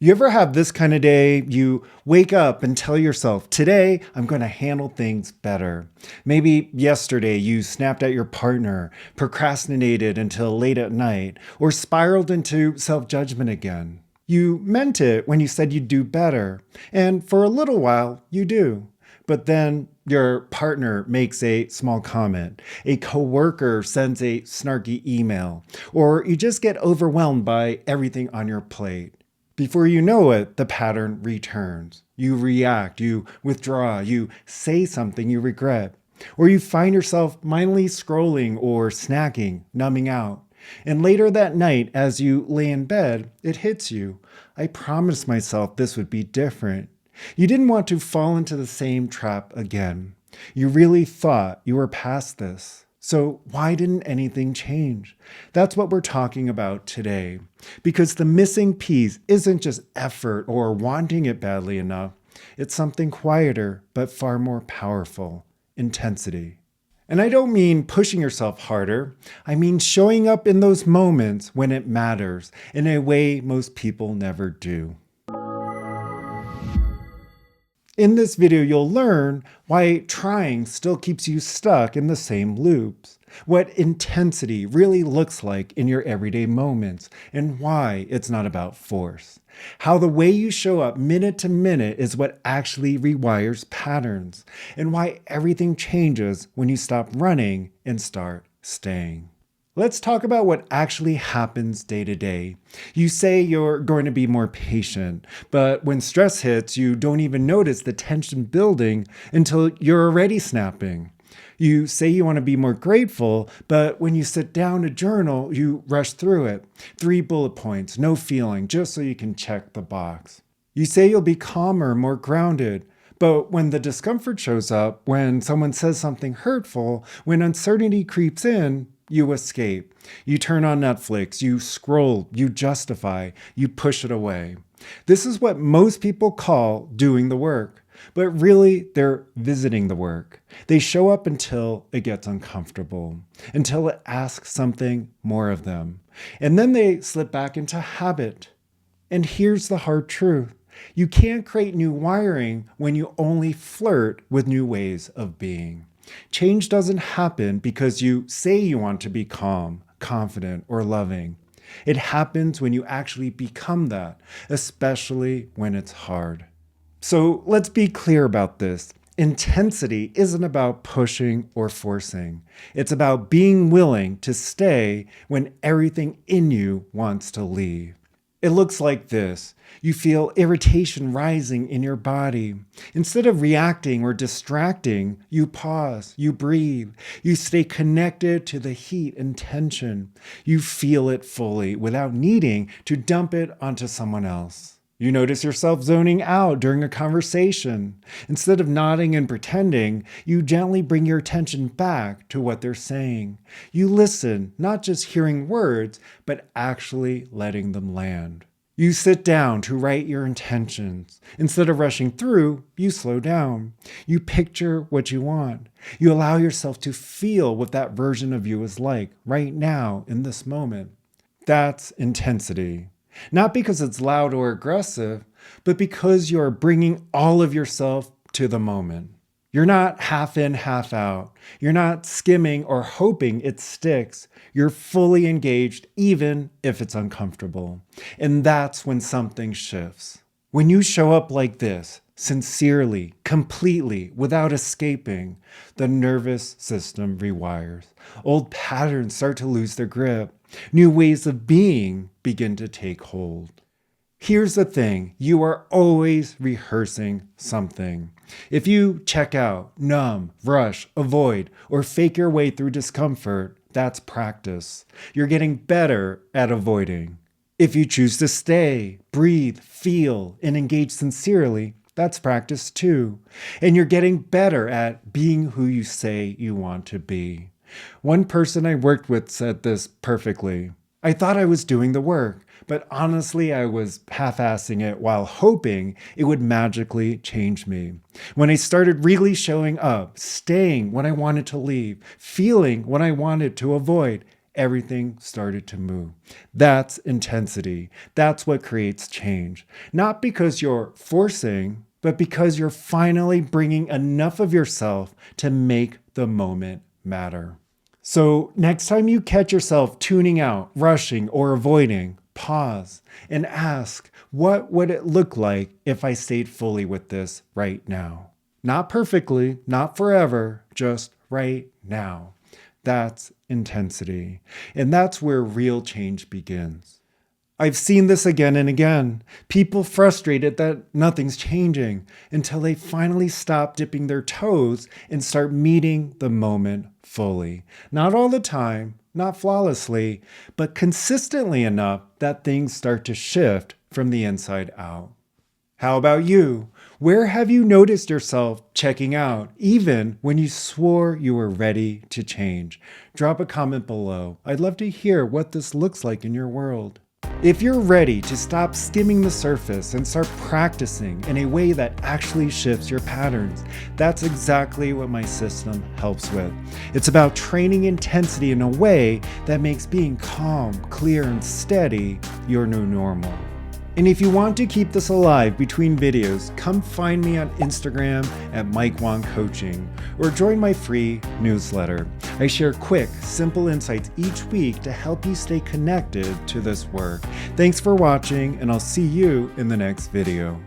You ever have this kind of day? You wake up and tell yourself, today I'm going to handle things better. Maybe yesterday you snapped at your partner, procrastinated until late at night, or spiraled into self judgment again. You meant it when you said you'd do better, and for a little while you do. But then your partner makes a small comment, a coworker sends a snarky email, or you just get overwhelmed by everything on your plate. Before you know it, the pattern returns. You react, you withdraw, you say something you regret, or you find yourself mindlessly scrolling or snacking, numbing out. And later that night, as you lay in bed, it hits you. I promised myself this would be different. You didn't want to fall into the same trap again. You really thought you were past this. So why didn't anything change? That's what we're talking about today. Because the missing piece isn't just effort or wanting it badly enough. It's something quieter, but far more powerful: intensity. And I don't mean pushing yourself harder. I mean showing up in those moments when it matters in a way most people never do. In this video, you'll learn why trying still keeps you stuck in the same loops, what intensity really looks like in your everyday moments, and why it's not about force, how the way you show up minute to minute is what actually rewires patterns, and why everything changes when you stop running and start staying. Let's talk about what actually happens day to day. You say you're going to be more patient, but when stress hits, you don't even notice the tension building until you're already snapping. You say you want to be more grateful, but when you sit down to journal, you rush through it. 3 bullet points, no feeling, just so you can check the box. You say you'll be calmer, more grounded, but when the discomfort shows up, when someone says something hurtful, when uncertainty creeps in, you escape. You turn on Netflix, you scroll, you justify, you push it away. This is what most people call doing the work, but really they're visiting the work. They show up until it gets uncomfortable, until it asks something more of them. And then they slip back into habit. And here's the hard truth. You can't create new wiring when you only flirt with new ways of being. Change doesn't happen because you say you want to be calm, confident, or loving. It happens when you actually become that, especially when it's hard. So let's be clear about this. Intensity isn't about pushing or forcing. It's about being willing to stay when everything in you wants to leave. It looks like this. You feel irritation rising in your body. Instead of reacting or distracting, you pause, you breathe, you stay connected to the heat and tension. You feel it fully without needing to dump it onto someone else. You notice yourself zoning out during a conversation. Instead of nodding and pretending, you gently bring your attention back to what they're saying. You listen, not just hearing words, but actually letting them land. You sit down to write your intentions. Instead of rushing through, you slow down. You picture what you want. You allow yourself to feel what that version of you is like right now in this moment. That's intensity. Not because it's loud or aggressive, but because you're bringing all of yourself to the moment. You're not half in, half out. You're not skimming or hoping it sticks. You're fully engaged, even if it's uncomfortable. And that's when something shifts. When you show up like this, sincerely, completely, without escaping, the nervous system rewires. Old patterns start to lose their grip. New ways of being begin to take hold. Here's the thing, you are always rehearsing something. If you check out, numb, rush, avoid, or fake your way through discomfort, that's practice. You're getting better at avoiding. If you choose to stay, breathe, feel, and engage sincerely, that's practice too. And you're getting better at being who you say you want to be. One person I worked with said this perfectly. I thought I was doing the work, but honestly, I was half-assing it while hoping it would magically change me. When I started really showing up, staying when I wanted to leave, feeling what I wanted to avoid, everything started to move. That's intensity. That's what creates change. Not because you're forcing, but because you're finally bringing enough of yourself to make the moment matter. So next time you catch yourself tuning out, rushing, or avoiding, pause and ask, what would it look like if I stayed fully with this right now? Not perfectly, not forever, just right now. That's intensity. And that's where real change begins. I've seen this again and again. People frustrated that nothing's changing until they finally stop dipping their toes and start meeting the moment fully. Not all the time, not flawlessly, but consistently enough that things start to shift from the inside out. How about you? Where have you noticed yourself checking out, even when you swore you were ready to change? Drop a comment below. I'd love to hear what this looks like in your world. If you're ready to stop skimming the surface and start practicing in a way that actually shifts your patterns, that's exactly what my system helps with. It's about training intensity in a way that makes being calm, clear, and steady your new normal. And if you want to keep this alive between videos, come find me on Instagram at Mike Wang Coaching or join my free newsletter. I share quick, simple insights each week to help you stay connected to this work. Thanks for watching, and I'll see you in the next video.